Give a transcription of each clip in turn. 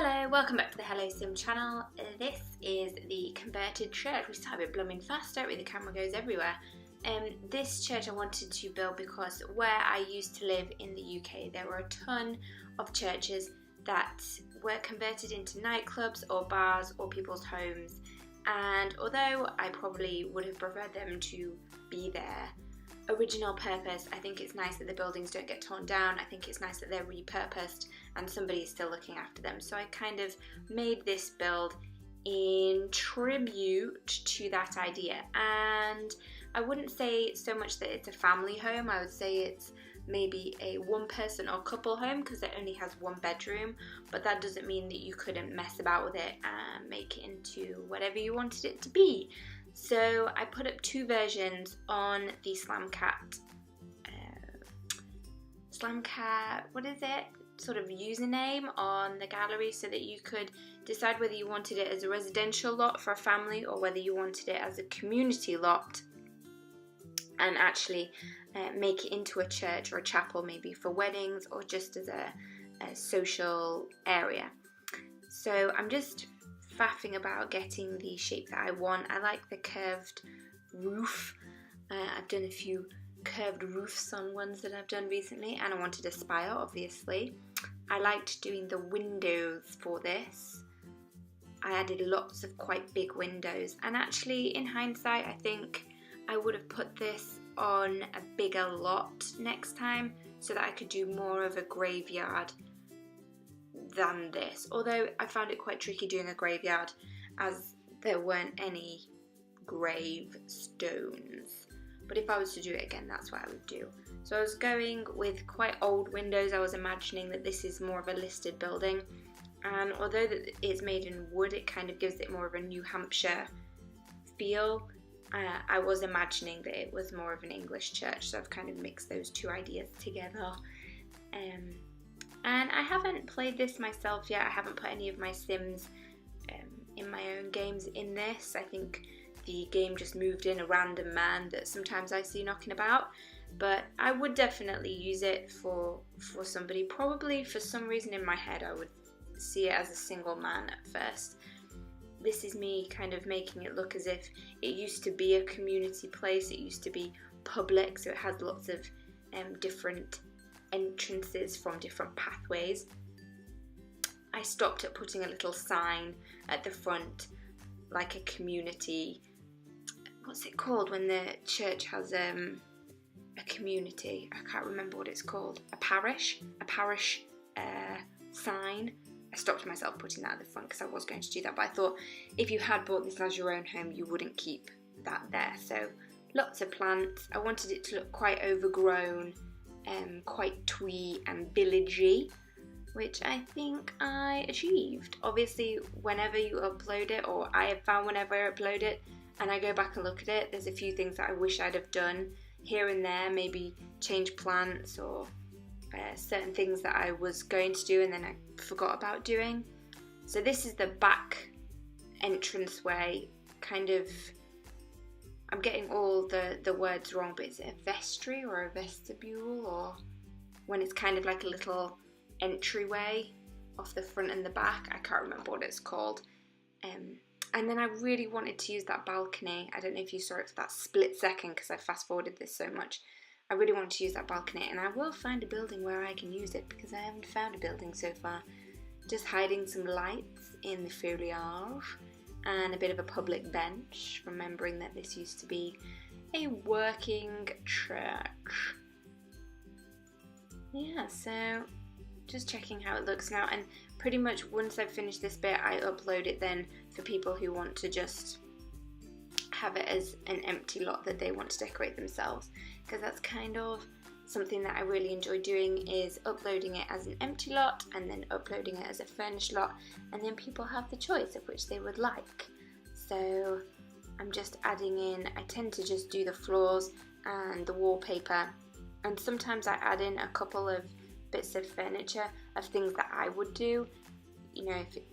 Hello, welcome back to the Hello Sim channel. This is the converted church. We start a bit blooming fast, don't we? The camera goes everywhere. This church I wanted to build because where I used to live in the UK, there were a ton of churches that were converted into nightclubs or bars or people's homes. And although I probably would have preferred them to be their original purpose, I think it's nice that the buildings don't get torn down. I think it's nice that they're repurposed and somebody is still looking after them. So I kind of made this build in tribute to that idea. And I wouldn't say so much that it's a family home. I would say it's maybe a one person or couple home because it only has one bedroom, but that doesn't mean that you couldn't mess about with it and make it into whatever you wanted it to be. So I put up two versions on the Slamcat, what is it? Sort of username on the gallery so that you could decide whether you wanted it as a residential lot for a family or whether you wanted it as a community lot and actually make it into a church or a chapel maybe for weddings or just as a social area. So I'm just faffing about getting the shape that I want. I like the curved roof. I've done a few curved roofs on ones that I've done recently, and I wanted a spire, obviously. I liked doing the windows for this. I added lots of quite big windows, and actually in hindsight I think I would have put this on a bigger lot next time so that I could do more of a graveyard than this, although I found it quite tricky doing a graveyard as there weren't any gravestones. But if I was to do it again, that's what I would do. So I was going with quite old windows. I was imagining that this is more of a listed building, and although that it's made in wood, it kind of gives it more of a New Hampshire feel. I was imagining that it was more of an English church, so I've kind of mixed those two ideas together. And I haven't played this myself yet. I haven't put any of my Sims in my own games in this. I think the game just moved in a random man that sometimes I see knocking about. But I would definitely use it for somebody. Probably for some reason in my head I would see it as a single man at first. This is me kind of making it look as if it used to be a community place. It used to be public, so it has lots of different entrances from different pathways. I stopped at putting a little sign at the front, like a community, what's it called when the church has a community? I can't remember what it's called. A parish sign. I stopped myself putting that at the front because I was going to do that, but I thought if you had bought this as your own home, you wouldn't keep that there. So lots of plants. I wanted it to look quite overgrown, quite twee and villagey, which I think I achieved. Obviously, whenever you upload it, or I have found whenever I upload it, and I go back and look at it, there's a few things that I wish I'd have done here and there, maybe change plants or certain things that I was going to do and then I forgot about doing. So this is the back entranceway, kind of, I'm getting all the words wrong, but is it a vestry or a vestibule, or when it's kind of like a little entryway off the front and the back? I can't remember what it's called. And then I really wanted to use that balcony. I don't know if you saw it for that split second because I fast forwarded this so much. I really want to use that balcony, and I will find a building where I can use it because I haven't found a building so far. Just hiding some lights in the foliage and a bit of a public bench, remembering that this used to be a working church. Yeah, so just checking how it looks now, and pretty much once I've finished this bit I upload it then for people who want to just have it as an empty lot that they want to decorate themselves, because that's kind of something that I really enjoy doing, is uploading it as an empty lot and then uploading it as a furnished lot, and then people have the choice of which they would like. So I'm just adding in, I tend to just do the floors and the wallpaper, and sometimes I add in a couple of bits of furniture of things that I would do. You know, if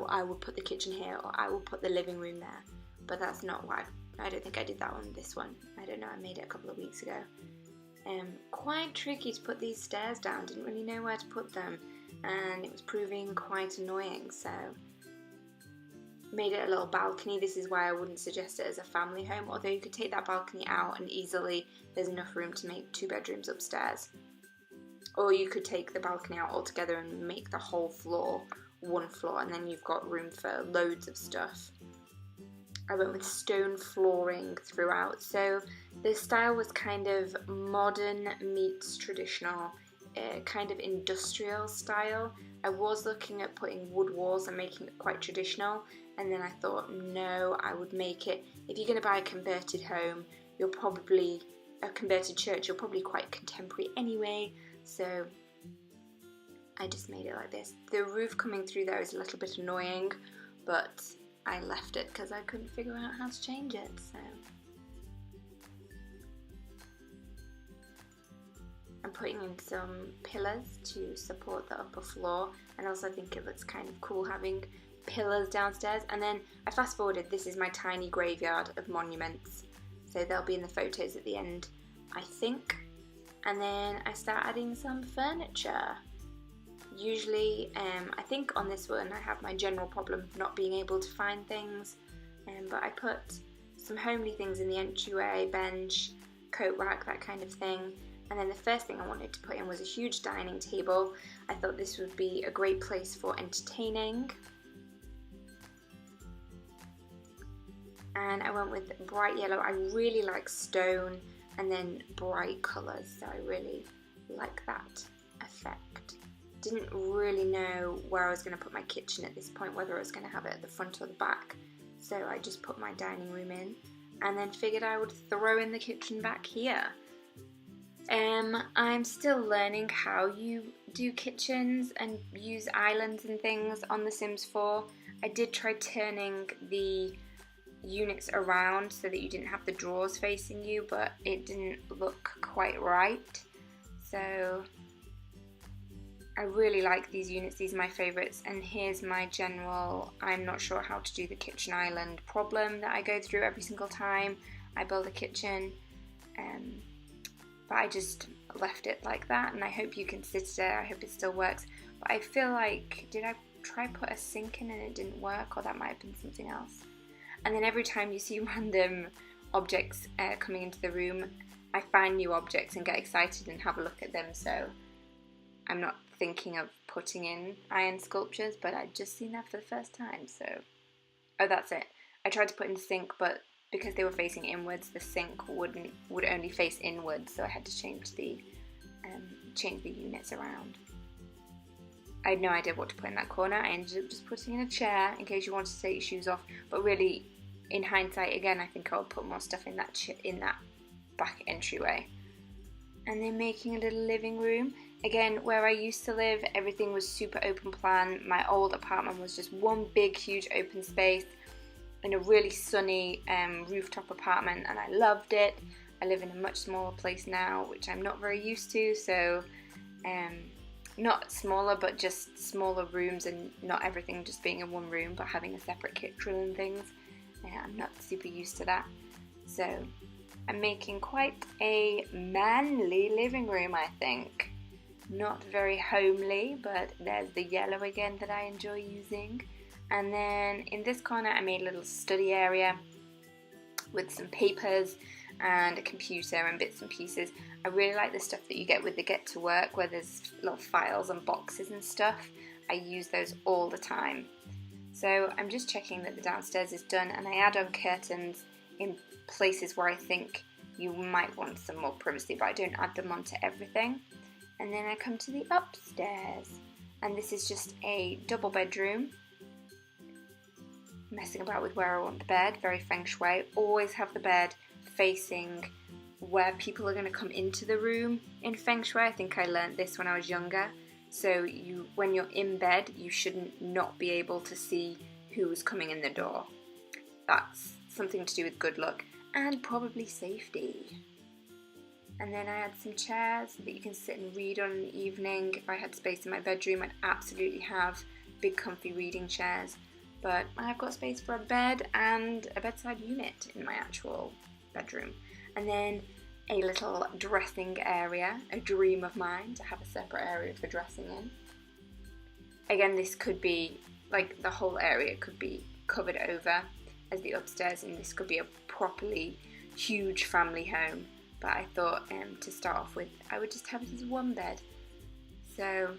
I would put the kitchen here or I will put the living room there, but that's not why. I don't think I did that on this one. I don't know, I made it a couple of weeks ago. Quite tricky to put these stairs down, didn't really know where to put them. and it was proving quite annoying, so made it a little balcony. This is why I wouldn't suggest it as a family home, although you could take that balcony out and easily there's enough room to make 2 bedrooms upstairs. Or you could take the balcony out altogether and make the whole floor one floor, and then you've got room for loads of stuff. I went with stone flooring throughout, so the style was kind of modern meets traditional, kind of industrial style. I was looking at putting wood walls and making it quite traditional, and then I thought, no, I would make it, if you're going to buy a converted home, a converted church, you're probably quite contemporary anyway, so I just made it like this. The roof coming through there is a little bit annoying, but I left it because I couldn't figure out how to change it, so I'm putting in some pillars to support the upper floor, and also I think it looks kind of cool having pillars downstairs. And then I fast forwarded, this is my tiny graveyard of monuments, so they'll be in the photos at the end, I think. And then I start adding some furniture. Usually, I think on this one I have my general problem of not being able to find things, but I put some homely things in the entryway, bench, coat rack, that kind of thing. And then the first thing I wanted to put in was a huge dining table. I thought this would be a great place for entertaining. And I went with bright yellow. I really like stone and then bright colours, so I really like that effect. Didn't really know where I was going to put my kitchen at this point, whether I was going to have it at the front or the back, so I just put my dining room in and then figured I would throw in the kitchen back here. I'm still learning how you do kitchens and use islands and things on The Sims 4. I did try turning the units around so that you didn't have the drawers facing you, but it didn't look quite right. So I really like these units, these are my favourites, and here's my general I'm not sure how to do the kitchen island problem that I go through every single time I build a kitchen. But I just left it like that, and I hope you can sit there, I hope it still works. But I feel like, did I try put a sink in and it didn't work, or that might have been something else? And then every time you see random objects coming into the room, I find new objects and get excited and have a look at them, so I'm not thinking of putting in iron sculptures, but I'd just seen that for the first time, so... Oh, that's it. I tried to put in the sink, but because they were facing inwards, the sink would only face inwards, so I had to change the units around. I had no idea what to put in that corner. I ended up just putting in a chair in case you wanted to take your shoes off, but really, in hindsight, again, I think I'll put more stuff in that back entryway. And then making a little living room. Again, where I used to live, everything was super open plan. My old apartment was just one big, huge open space in a really sunny rooftop apartment, and I loved it. I live in a much smaller place now, which I'm not very used to, so not smaller, but just smaller rooms and not everything just being in one room, but having a separate kitchen and things. I'm not super used to that. So I'm making quite a manly living room, I think. Not very homely, but there's the yellow again that I enjoy using. And then in this corner I made a little study area with some papers and a computer and bits and pieces. I really like the stuff that you get with the Get to Work, where there's little files and boxes and stuff. I use those all the time. So I'm just checking that the downstairs is done, and I add on curtains in places where I think you might want some more privacy, but I don't add them onto everything. And then I come to the upstairs, and this is just a double bedroom. Messing about with where I want the bed, very feng shui. Always have the bed facing where people are going to come into the room in feng shui. I think I learned this when I was younger. So when you're in bed, you shouldn't not be able to see who's coming in the door. That's something to do with good luck and probably safety. And then I had some chairs that you can sit and read on in the evening. If I had space in my bedroom, I'd absolutely have big comfy reading chairs. But I've got space for a bed and a bedside unit in my actual bedroom. And then a little dressing area, a dream of mine to have a separate area for dressing in. Again, this could be, like, the whole area could be covered over as the upstairs, and this could be a properly huge family home. But I thought to start off with, I would just have it as one bed. So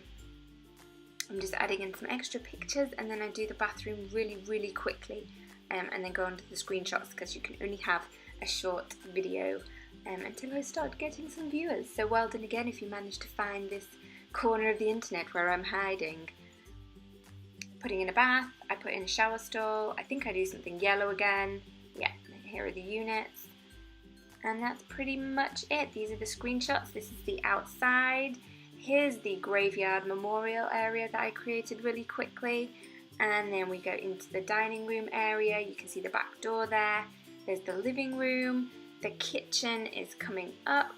I'm just adding in some extra pictures, and then I do the bathroom really quickly, and then go on to the screenshots, because you can only have a short video until I start getting some viewers. So well done again if you managed to find this corner of the internet where I'm hiding. Putting in a bath, I put in a shower stall, I think I do something yellow again. Yeah, here are the units. And that's pretty much it. These are the screenshots. This is the outside. Here's the graveyard memorial area that I created really quickly. And then we go into the dining room area. You can see the back door there. There's the living room. The kitchen is coming up.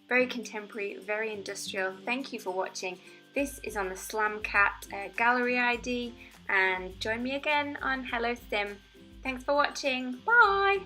Very contemporary, very industrial. Thank you for watching. This is on the Slamcat gallery ID. And join me again on Hello Sim. Thanks for watching. Bye!